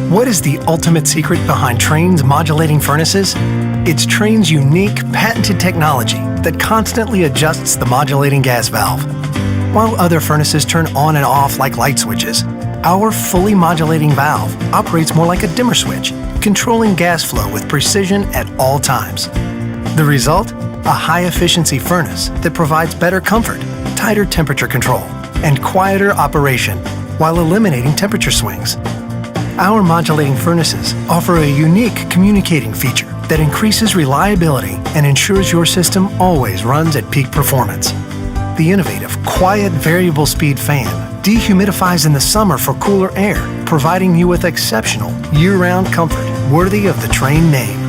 What is the ultimate secret behind Trane's modulating furnaces? It's Trane's unique, patented technology that constantly adjusts the modulating gas valve. While other furnaces turn on and off like light switches, our fully modulating valve operates more like a dimmer switch, controlling gas flow with precision at all times. The result? A high-efficiency furnace that provides better comfort, tighter temperature control, and quieter operation while eliminating temperature swings. Our modulating furnaces offer a unique communicating feature that increases reliability and ensures your system always runs at peak performance. The innovative, quiet variable speed fan dehumidifies in the summer for cooler air, providing you with exceptional year-round comfort worthy of the Trane name.